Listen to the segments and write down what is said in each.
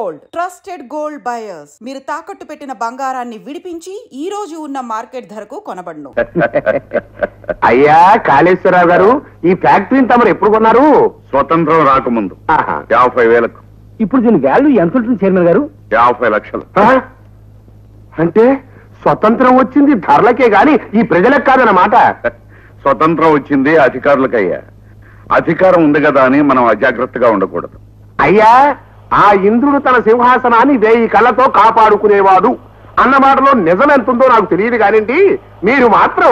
Gold, trusted gold buyers. మీరు తాకట్టు పెట్టిన బంగారాన్ని విడిపించి ఈ రోజు ఉన్న మార్కెట్ ధరకు కొనబడును. అయ్యా కాళేశ్వరరావు గారు, ఈ ఫ్యాక్టరీని తమరు ఎప్పుడు కొన్నారు? స్వతంత్రం రాకముందు 50,000. ఇప్పుడు దీని వాల్యూ ఎంత ఉంటుంది చైర్మన్ గారు? 50 లక్షలు. అంటే స్వతంత్రం వచ్చింది ధరలకే గాని ఈ ప్రజలకు కాదన్నమాట. స్వతంత్రం వచ్చింది అధికారులకయ్యా. అధికారం ఉంది కదా అని మనం అజాగ్రత్తగా ఉండకూడదు. అయ్యా, ఆ ఇంద్రుడు తన సింహాసనాన్ని 1000 కళ్ళతో కాపాడుకునేవాడు అన్న మాటలో నిజం ఎంతుందో నాకు తెలియదు కానిండి, మీరు మాత్రం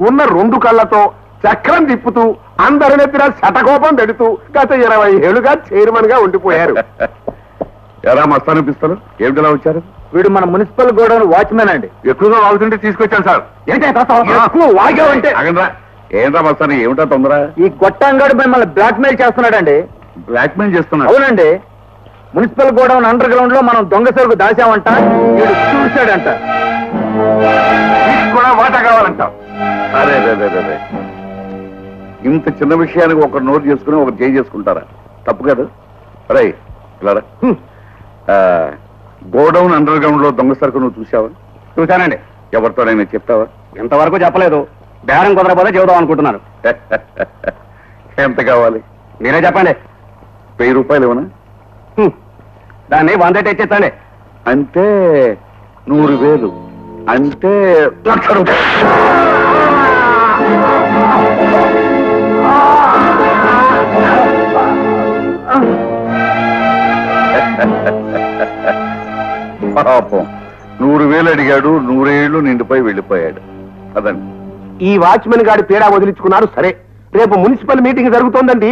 ఉన్న 2 కళ్ళతో చక్రం తిప్పుతూ అందరి నెత్తిన శటకోపం పెడుతూ గత 20 ఏళ్లుగా చైర్మన్ గా ఉండిపోయారు. ఎలా మస్తానిపిస్తారు? ఏమిటిలా వచ్చారు? వీడు మన మున్సిపల్ గోడౌన్ వాచ్మెన్ అండి. ఎక్కువగా వాగుతుంటే తీసుకొచ్చాను సార్. ఎక్కువ వాగావంటే ఏంటా మస్తాని, ఏమిటా తొందర? ఈ గొట్టంగాడు మిమ్మల్ని బ్లాక్ మెయిల్ చేస్తున్నాడండి. బ్లాక్ మెయిల్ చేస్తున్నాడు? అవునండి. మున్సిపల్ గోడౌన్ అండర్ గ్రౌండ్ లో మనం దొంగ సరుకు దాచామంట, వీడు చూశాడంట. కూడా వాటా కావాలంట. అరే అదే ఇంత చిన్న విషయానికి ఒకరు నోట్ చేసుకుని ఒకరు చేయి చేసుకుంటారా? తప్పు కదా. రై ఇలా గోడౌన్ అండర్ గ్రౌండ్ లో దొంగ సరుకు నువ్వు చూసావా? చూశానండి. ఎవరితోనైనా చెప్తావా? ఇంతవరకు చెప్పలేదు. బేరం కుదరపోతే చెబుదాం అనుకుంటున్నాను. ఎంత కావాలి? మీరే చెప్పండి. 1000 రూపాయలు ఇవ్వనా? దాన్ని 100 ఇచ్చేస్తాండి. అంటే 100,000 అంటే 1,00,000 రూపాయలు. పాపం 100,000 అడిగాడు, 100 ఏళ్ళు నిండిపోయి వెళ్ళిపోయాడు. అదండి. ఈ వాచ్మెన్ గారి పీడా వదిలించుకున్నారు. సరే, రేపు మున్సిపల్ మీటింగ్ జరుగుతోందండి.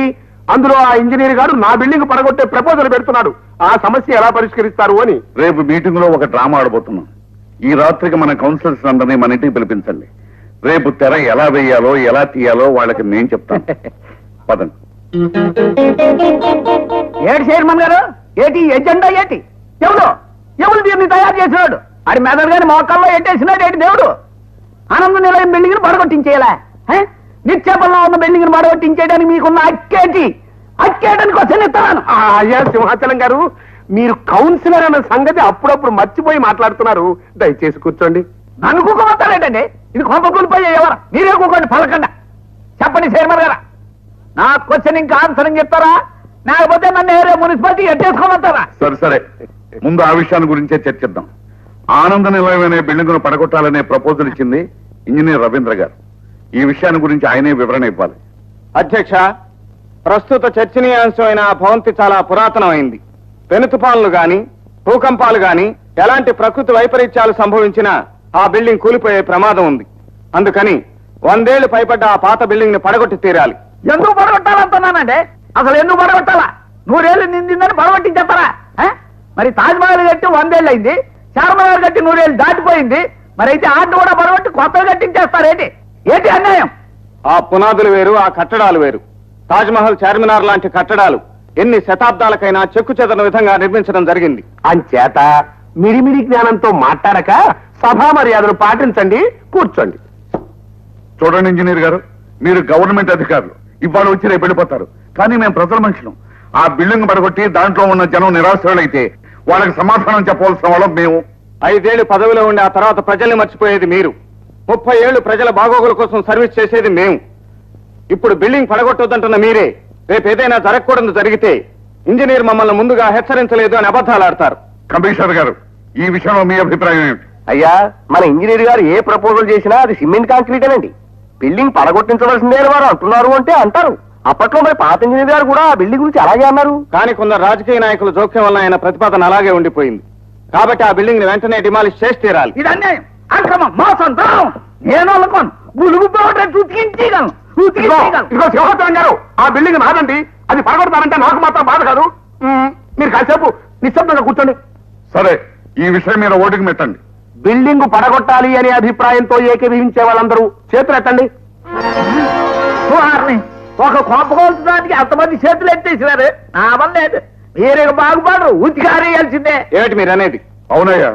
అందులో ఆ ఇంజనీర్ గారు నా బిల్డింగ్ పడగొట్టే ప్రపోజల్ పెడుతున్నాడు. ఆ సమస్య ఎలా పరిష్కరిస్తారు అని. రేపు మీటింగ్ లో ఒక డ్రామా ఆడబోతున్నాం. ఈ రాత్రికి మన కౌన్సిలర్స్ అందరినీ మన ఇంటికి పిలిపించండి. రేపు తెర ఎలా వేయాలో ఎలా తీయాలో వాళ్ళకి నేను చెప్తాను. పదండి. ఏటి చైర్మన్ గారు, ఏటి ఎజెండా ఏటి? ఎవరు దీన్ని తయారు చేసినాడు? అది మెదడు గారి మోకాల్లో ఎట్టేసినాడు ఏంటి దేవుడు? ఆనంద నిలయం బిల్డింగ్ ని పడగొట్టించేయాలా? నిత్యాపల్లో ఉన్న బిల్డింగ్ ని పడగొట్టించేయడానికి మీకున్న అక్కేయడానికి వచ్చాను ఇస్తాను. అయ్యా సింహాచలం గారు, మీరు కౌన్సిలర్ అన్న సంగతి అప్పుడప్పుడు మర్చిపోయి మాట్లాడుతున్నారు. దయచేసి కూర్చోండి. నన్ను కూకోమంటారేటండి? ఇది కొంప కూలిపోయే ఎవరు? మీరే కూకోండి పలకండా. చెప్పండి చైర్మన్ గారా, నా క్వశ్చన్ ఇంకా ఆన్సర్ అని చెప్తారా, లేకపోతే నన్ను ఏరే మున్సిపాలిటీ ఎట్టేసుకోమంటారా? సరే ముందు ఆ విషయాన్ని గురించే చర్చిద్దాం. ఆనంద నిలయం అనే బిల్డింగ్ ను పడగొట్టాలనే ప్రపోజల్ ఇచ్చింది ఇంజనీర్ రవీంద్ర గారు. ఈ విషయాన్ని గురించి ఆయనే వివరణ ఇవ్వాలి. అధ్యక్ష, ప్రస్తుత చర్చనీయాంశమైన భవంతి చాలా పురాతనమైంది. పెను గాని భూకంపాలు గాని ఎలాంటి ప్రకృతి వైపరీత్యాలు సంభవించినా ఆ బిల్డింగ్ కూలిపోయే ప్రమాదం ఉంది. అందుకని 100 ఏళ్లు పైపడ్డ ఆ పాత బిల్డింగ్ ని పడగొట్టి తీరాలి. ఎందుకు పడగొట్టాలంటున్నానంటే, అసలు ఎందుకు పడగొట్టాలా? 100 ఏళ్ళు నిండిందని పడగొట్టించేస్తారా? మరి తాజ్మహల్ కట్టి 100 ఏళ్ళు అయింది, చార్మినార్ కట్టి 100 ఏళ్ళు దాటిపోయింది. మరి అయితే ఆటను కూడా పడగొట్టి కొత్తగా కట్టించేస్తారేంటి? ఏంటి అన్యాయం? ఆ పునాదులు వేరు, ఆ కట్టడాలు వేరు. తాజ్మహల్, చార్మినార్ లాంటి కట్టడాలు ఎన్ని శతాబ్దాలకైనా చెక్కు చెదరని విధంగా నిర్మించడం జరిగింది. అంచేత మిడిమిడి జ్ఞానంతో మాట్లాడక సభా మర్యాదలు పాటించండి, కూర్చోండి. చూడండి ఇంజనీర్ గారు, మీరు గవర్నమెంట్ అధికారులు, ఇవాళ వచ్చి రేపు వెళ్ళిపోతారు. కానీ మేము ప్రజల మనుషులం. ఆ బిల్డింగ్ పడగొట్టి దాంట్లో ఉన్న జనం నిరాశ్రులైతే వాళ్ళకి సమాధానం చెప్పవలసిన వాళ్ళం మేము. 5 ఏళ్లు పదవిలో ఉండి ఆ తర్వాత ప్రజల్ని మర్చిపోయేది మీరు. 30 ఏళ్లు ప్రజల బాగోగుల కోసం సర్వీస్ చేసేది మేము. ఇప్పుడు బిల్డింగ్ పడగొట్టొద్దంటున్న మీరే రేపు ఏదైనా జరగకూడదు జరిగితే ఇంజనీర్ మమ్మల్ని ముందుగా హెచ్చరించలేదు అని అబద్ధాలు ఆడతారు. కమిషనర్ గారు, ఈ విషయంలో మీ అభిప్రాయం ఏమిటి? అయ్యా, మన ఇంజనీర్ గారు ఏ ప్రపోజల్ చేసినా అది సిమెంట్ కాంక్రీటేనండి. బిల్డింగ్ పడగొట్టించవలసిందే వారు అంటున్నారు అంటే అంటారు. అప్పట్లో మరి పాత ఇంజనీర్ గారు కూడా ఆ బిల్డింగ్ గురించి అలాగే అన్నారు. కానీ కొందరు రాజకీయ నాయకుల జోక్యం వల్ల ఆయన ప్రతిపాదన అలాగే ఉండిపోయింది. కాబట్టి ఆ బిల్డింగ్ ని వెంటనే డిమాలిష్ చేసి తీరాలి. ఇది అన్యాయం, అక్రమం, మోసం, ద్రోహం. నేను అనుకోను, గులుగు ఉతికించగలను. సింహాచలం గారు, ఆ బిల్డింగ్ నాదండి. అది పడగొడతారంటే నాకు మాత్రం బాధ కాదు. మీరు కాసేపు నిశ్శబ్దంగా కూర్చోండి. సరే, ఈ విషయం మీద ఓటుకు పెట్టండి. బిల్డింగ్ పడగొట్టాలి అనే అభిప్రాయంతో ఏకీభవించే వాళ్ళందరూ చేతులు ఎత్తండి. ఒక కొంపకోల్చడానికి అంతమంది చేతులు ఎత్తేసినారు. నా వల్ల లేదు, మీరే బాగుపడరు, ఉతికారేయాల్సిందే. ఏమిటి మీరు అనేది? అవునయ్యా,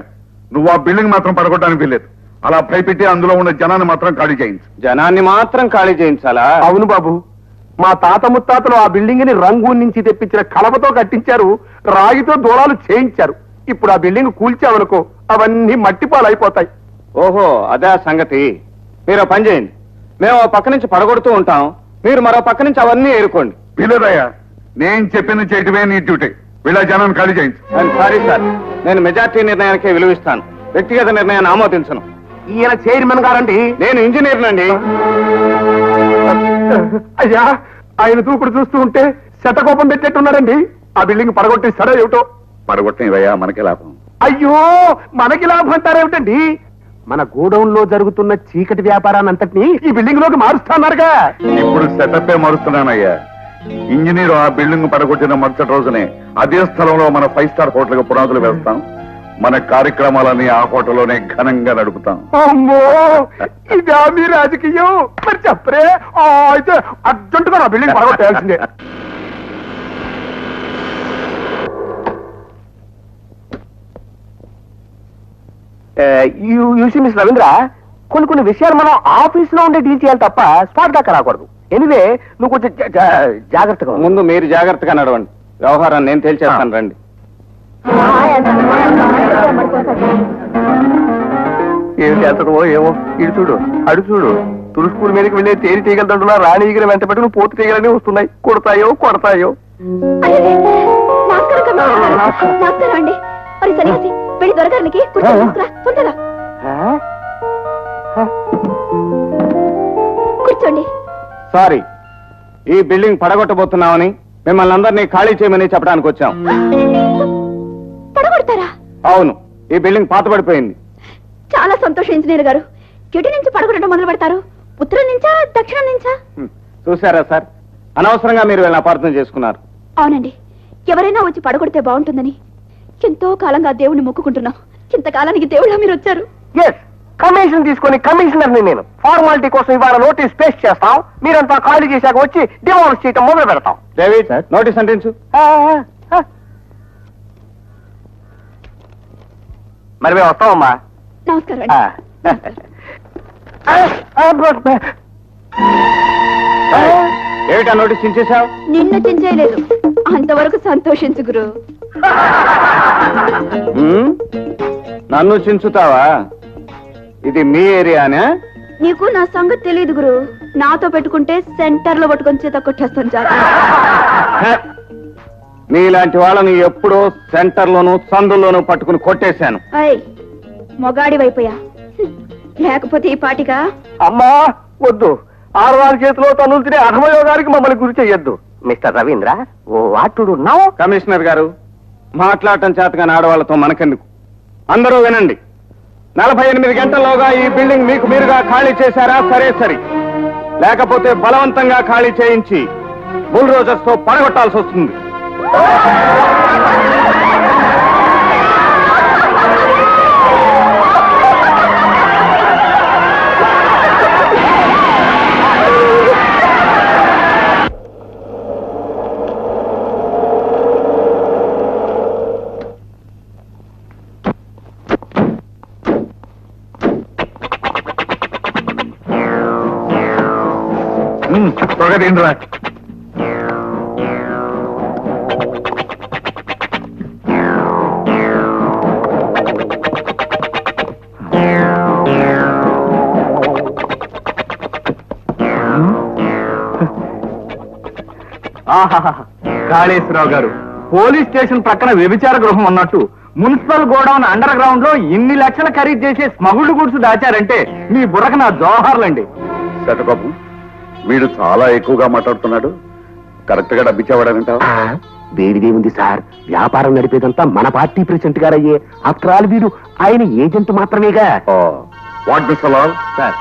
నువ్వు ఆ బిల్డింగ్ మాత్రం పడగొట్టడానికి వీల్లేదు. అలా భయపెట్టి అందులో ఉన్న జనాన్ని మాత్రం ఖాళీ చేయించు. జనాన్ని మాత్రం ఖాళీ చేయించాలా? అవును బాబు, మా తాత ముత్తాతలు ఆ బిల్డింగ్ ని రంగు నుంచి తెప్పించిన కలపతో కట్టించారు, రాగితో దూరాలు చేయించారు. ఇప్పుడు ఆ బిల్డింగ్ కూల్చామనుకో అవన్నీ మట్టిపాలు అయిపోతాయి. ఓహో, అదే సంగతి. మీరు పని చేయండి, మేము పక్క నుంచి పడగొడుతూ ఉంటాం, మీరు మరో పక్క నుంచి అవన్నీ ఏరుకోండి. వీలేదయ్యా, నేను చెప్పింది చేయటమే నీ డ్యూటీ. వీళ్ళ జనాన్ని ఖాళీ చేయించు. సారీ సార్, నేను మెజార్టీ నిర్ణయానికే విలువిస్తాను, వ్యక్తిగత నిర్ణయాన్ని ఆమోదించను. ఈయన చైర్మన్ గారండి. నేను ఇంజనీర్నండి. అయ్యా, ఆయన దూకుడు చూస్తూ ఉంటే శతకోపం పెట్టేట్టున్నారండి. ఆ బిల్డింగ్ పడగొట్టేస్తారా ఏమిటో. పడగొట్టనివయ్యా, మనకి లాభం. అయ్యో, మనకి లాభం అంటారేమిటండి? మన గోడౌన్ లో జరుగుతున్న చీకటి వ్యాపారాన్ని అంతటినీ ఈ బిల్డింగ్ లోకి మారుస్తాన్నారుగా. ఇప్పుడు సెటప్పే మారుస్తున్నానయ్యా. ఇంజనీర్ ఆ బిల్డింగ్ పడగొట్టిన మరుసటి రోజునే అదే స్థలంలో మన 5 స్టార్ హోటల్ కి పునాదులు వేస్తాం. మన కార్యక్రమాలని ఆ హోటల్లోనే ఘనంగా నడుపుతాం. అమ్మో, ఇదా మీ రాజకీయం? మరి చెప్పరే. అయితే అర్జెంటుగా నా బిల్డింగ్ పడగొట్టాల్సిందే. మిస్ రవీంద్ర, కొన్ని విషయాలు మనం ఆఫీస్ లో ఉండే డీల్ చేయాలి తప్ప స్పాట్ దాకా రాకూడదు. ఎనివే, నువ్వు కొంచెం జాగ్రత్తగా. ముందు మీరు జాగ్రత్తగా నడవండి, వ్యవహారాన్ని నేను తేల్చేస్తాను. రండి. ఏం చేస్తుందో ఏమో. ఇటు చూడు, అడు చూడు. తులసిపూడి మీదకి వెళ్ళే తేనె తీగలదంటున్నా రాణి ఈగలు వెంట పెట్టుకుని పోతు తీగలన్నీ వస్తున్నాయి. కొడతాయో. కూర్చోండి. సారీ, ఈ బిల్డింగ్ పడగొట్టబోతున్నామని మిమ్మల్ని అందరినీ ఖాళీ చేయమని చెప్పడానికి వచ్చాం. పడగొడతారా? అవును, ఈ బిల్డింగ్ పాతబడిపోయింది. చాలా సంతోషం ఇంజనీర్ గారు. ఎటు నుంచి పడగొట్టడం మొదలు పెడతారు? ఉత్తరం నుంచా, దక్షిణం నుంచా? చూసారా సార్, అనవసరంగా మీరు వీళ్ళని అపార్థం చేసుకున్నారు. అవునండి, ఎవరైనా వచ్చి పడగొడితే బాగుంటుందని ఎంతో కాలంగా దేవుణ్ణి మొక్కుకుంటున్నాం. ఇంతకాలానికి దేవుళ్ళ మీరు వచ్చారు. కమిషన్ తీసుకొని కమిషనర్ని నేను ఫార్మాలిటీ కోసం ఇవాళ నోటీస్ పేస్ట్ చేస్తాం. మీరంతా ఖాళీ చేశాక వచ్చి డిమాలిష్ చేయటం మొదలు పెడతాం. డేవిడ్, నోటీస్ అంటించు. మరి మేము వస్తామమ్మా. నమస్కారం. ఏమిటా నోటీస్ చించేశావు? నిన్ను చించేయలేదు, అంతవరకు సంతోషించు గురు. నన్ను చించుతావా? ఇది మీ ఏరియానే? నీకు నా సంగతి తెలియదు గురు. నాతో పెట్టుకుంటే సెంటర్ లో పట్టుకొని చేత కొట్టేస్తాను. చాలా నీలాంటి వాళ్ళని ఎప్పుడో సెంటర్ లోను సందుల్లోనూ పట్టుకుని కొట్టేశాను. మొగాడి వైపోయా, లేకపోతే ఈ పాటిగా. అమ్మా వద్దు, ఆడవారి చేతిలో తనులు తినే అధమయోగానికి మమ్మల్ని గురి చెయ్యొద్దు. మిస్టర్ రవీంద్ర, ఓ వాటుడు నౌ. కమిషనర్ గారు, మాట్లాడటం చేతగాని ఆడవాళ్లతో మనకెందుకు. అందరూ వినండి, 48 గంటల్లోగా ఈ బిల్డింగ్ మీకు మీరుగా ఖాళీ చేశారా? సరే, లేకపోతే బలవంతంగా ఖాళీ చేయించి బుల్రోజర్స్ తో పడగొట్టాల్సి వస్తుంది. త్వరగా తిండిరా. కాళేశ్వరరావు గారు, పోలీస్ స్టేషన్ ప్రక్కన వ్యభిచార గృహం ఉన్నట్టు మున్సిపల్ గోడౌన్ అండర్ గ్రౌండ్ లో ఇన్ని లక్షల ఖరీదు చేసే స్మగుళ్ళు గుడ్స్ దాచారంటే మీ బుర్రకు నా జోహార్లండి. శతబాబు, వీడు చాలా ఎక్కువగా మాట్లాడుతున్నాడు. కరెక్ట్ గా డబ్బిచ్చేవాడంటావు? వేడిదేముంది సార్, వ్యాపారం నడిపేదంతా మన పార్టీ ప్రెసిడెంట్ గారయ్యే. ఆఫ్టర్ ఆల్ వీడు ఆయన ఏజెంట్ మాత్రమేగా. What mister Lal sir,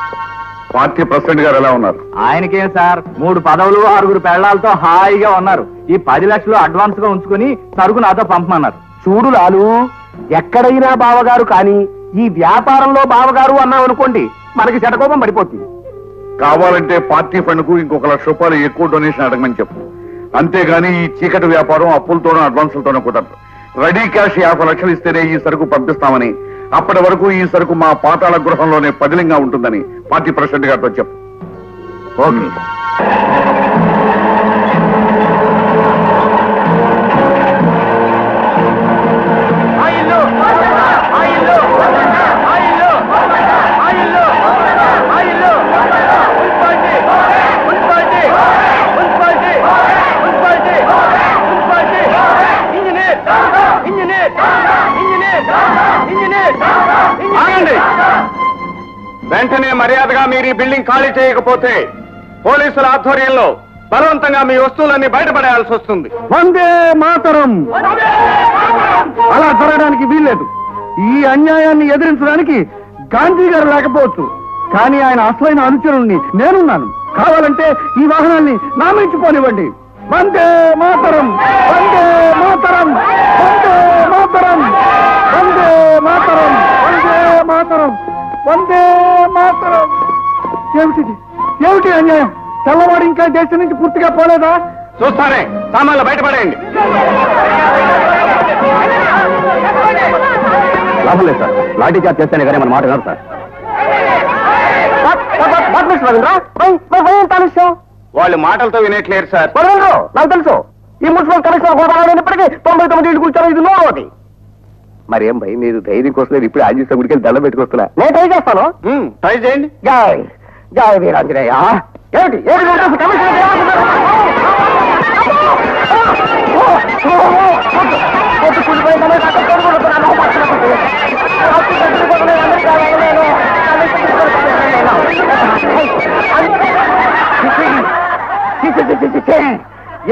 party president గారు ఎలా ఉన్నారు? ఆయనకేం సార్, 3 పదవులు 6 పెళ్లాలతో హాయిగా ఉన్నారు. ఈ 10 లక్షలు అడ్వాన్స్ గా ఉంచుకుని సరుకు నాతో పంపమన్నారు. చూడు లాలు, ఎక్కడైనా బావగారు కానీ ఈ వ్యాపారంలో బావగారు అన్నామనుకోండి మనకి శటకోపం పడిపోతుంది. కావాలంటే పార్టీ ఫండ్ కు ఇంకొక ₹1,00,000 ఎక్కువ డొనేషన్ అడగమని చెప్పు. అంతేగాని ఈ చీకటి వ్యాపారం అప్పులతోనూ అడ్వాన్సులతోనూ కుదరదు. రెడీ క్యాష్ 50 లక్షలు ఇస్తేనే ఈ సరుకు పంపిస్తామని, అప్పటి వరకు ఈ సరుకు మా పాతాళ గృహంలోనే పదిలంగా ఉంటుందని పార్టీ ప్రెసిడెంట్ గారితో చెప్పు. ఓకే. ఆగండి. వెంటనే మర్యాదగా మీరు ఈ బిల్డింగ్ ఖాళీ చేయకపోతే పోలీసుల ఆధ్వర్యంలో బలవంతంగా మీ వస్తువులన్నీ బయటపడేయాల్సి వస్తుంది. వందే మాతరం. అలా జరగడానికి వీల్లేదు. ఈ అన్యాయాన్ని ఎదిరించడానికి గాంధీ గారు లేకపోవచ్చు, కానీ ఆయన అసలైన అనుచరుణ్ణి నేనున్నాను. కావాలంటే ఈ వాహనాన్ని నామించుకోనివ్వండి. వందే మాతరం, వందే మాతరం, వందే మాతరం, వందే మాతరం, వందే మాతరం, వందే మాతరం. ఏమిటిది? ఏమిటి అన్యాయం? తెల్లవాడు ఇంకా దేశం నుంచి పూర్తిగా పోలేదా? చూస్తానే, సామాన్లు బయటపడేయండి. లాభం లేదు సార్, లాఠీ చార్జ్ చేస్తేనే కానీ మన మాట కాదు సార్. వాళ్ళు మాటలతో వినేట్లేరు సార్. నాకు తెలుసు. ఈ మున్సిపల్ కమిషనర్ గోదావరినప్పటికీ 99 ఇళ్ళు కూర్చొని ఇది నోటి. మరేం భయ్, మీరు ధైర్యం కోసం ఇప్పుడు ఆంజనేయ గుడికి దండం పెట్టుకొస్తున్నా. నేను ట్రై చేస్తాను. ట్రై చేయండి. జై జై వీరాంజనేయ. ఏమిటి ఏమిటి కమిషనర్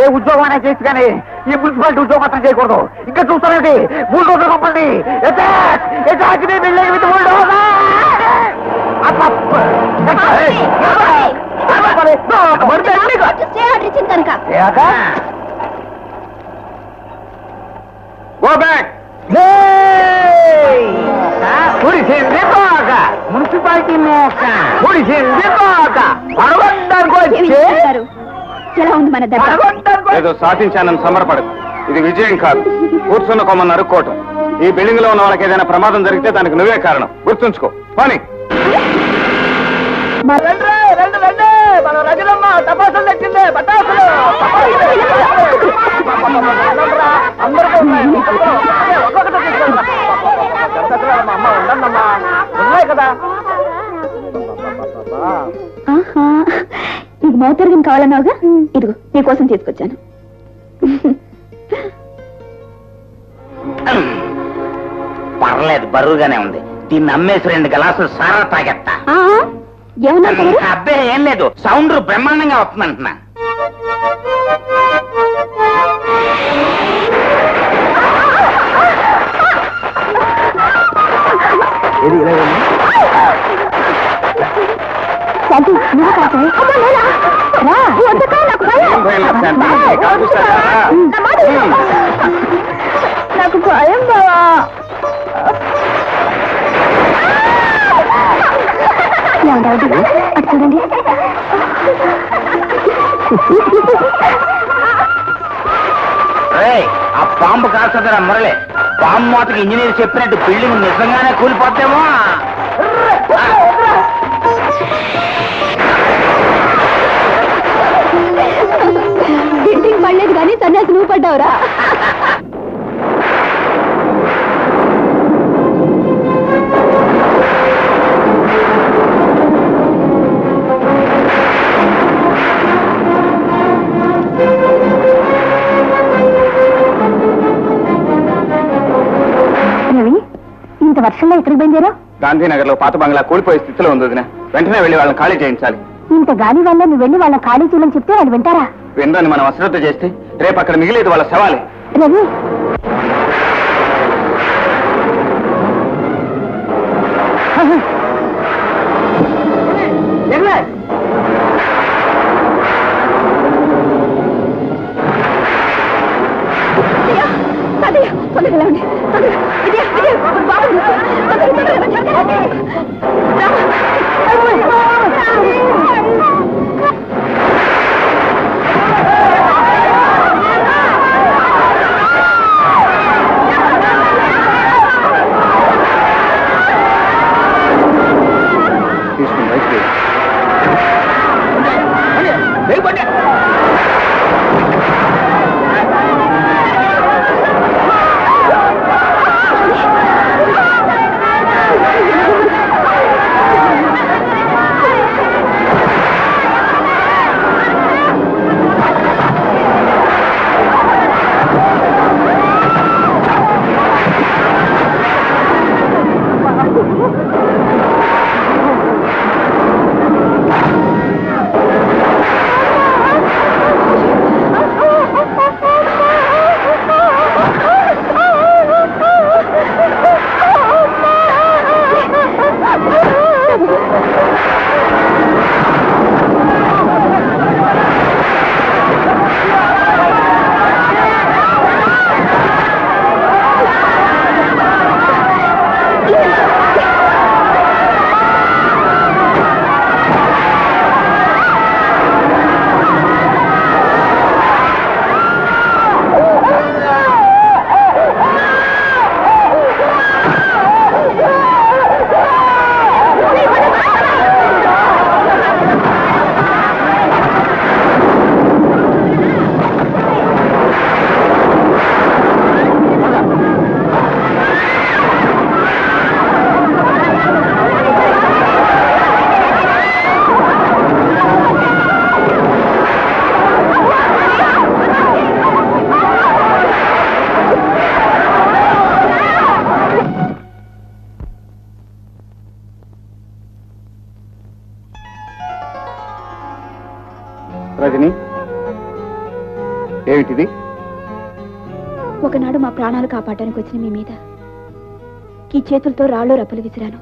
ఏ ఉద్యోగం అయినా చేసి కానీ ఈ మున్సిపాలిటీ ఉద్యోగం మాత్రం చేయకూడదు. ఇంకా చూస్తానండి, 3 రోజులు పంపండి. Go back. మున్సిపాలిటీ ఎలా ఉంది మన దెబ్బ? ఏదో సాధించానని సంబరపడదు. ఇది విజయం కాదు, కూర్చున్న కొమ్మని నరుక్కోవటం. ఈ బిల్డింగ్ లో ఉన్న వాళ్ళకి ఏదైనా ప్రమాదం జరిగితే దానికి నువ్వే కారణం. గుర్తుంచుకో. పని మన రజనమ్మ తపాసులు తెచ్చింది. పటాసులు ఉన్నాయి కదా. నీకు మౌతర్గం కావాలన్నావుగా, ఇదిగో నీకోసం తీసుకొచ్చాను. పర్లేదు, బరువుగానే ఉంది. దీన్ని అమ్మేసి 2 గ్లాసులు సారా తాగెత్తా. ఏమన్నా అబ్బే ఏం లేదు, సౌండ్ బ్రహ్మాండంగా వస్తుందంటున్నా. నాకు భయం బావా. అటు చూడండి. ఆ బాంబు కాల్చదరా మురళి. బాంబు మాతకి ఇంజనీర్ చెప్పినట్టు బిల్డింగ్ నిజంగానే కూలిపోతేమో. బిల్డింగ్ పడలేదు కానీ సన్యాసి నువ్వు పడ్డావురా. ఇంత వర్షంలో ఎక్కడికి బయలుదేరా? గాంధీనగర్ లో పాత బంగ్లా కూలిపోయే స్థితిలో ఉంది వదిన. వెంటనే వెళ్లి వాళ్ళని ఖాళీ చేయించాలి. ఇంత గాలి వల్ల నువ్వు వెళ్ళి వాళ్ళ ఖాళీ చేయమని చెప్తే వాళ్ళు వింటారా? వినరని మనం అశ్రద్ధ చేస్తే రేపు అక్కడ మిగిలేదు వాళ్ళ శవాలే. రవి, తొందరగా ఉండి ఏమిటిది? ఒకనాడు మా ప్రాణాలు కాపాడడానికి వచ్చిన మీ మీద ఈ చేతులతో రాళ్ళు రప్పలు విసిరాను.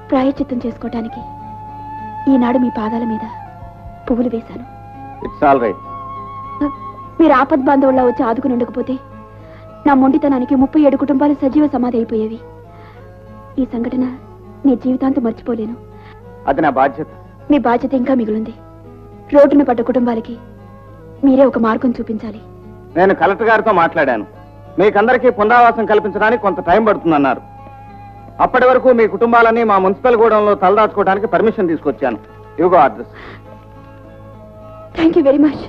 ప్రాయశ్చిత్తం చేసుకోవటానికి ఈనాడు మీ పాదాల మీద పువ్వులు వేశాను. It's all right. మీరు ఆపద్ బాంధవుల్లా వచ్చి ఆదుకుని ఉండకపోతే నా మొండితనానికి 37 కుటుంబాలు సజీవ సమాధి అయిపోయేవి. ఈ సంఘటన నీ జీవితాంతం మర్చిపోలేను. అది నా బాధ్యత. మీ బాధ్యత ఇంకా మిగిలింది. రోడ్డున పడ్డ కుటుంబాలకి మీరే ఒక మార్గం చూపించాలి. నేను కలెక్టర్ గారితో మాట్లాడాను. మీకందరికీ పునరావాసం కల్పించడానికి కొంత టైం పడుతుందన్నారు. అప్పటి వరకు మీ కుటుంబాలన్నీ మా మున్సిపల్ గూడెంలో తలదాచుకోవడానికి పర్మిషన్ తీసుకొచ్చాను. ఇవిగో address. Thank you very much.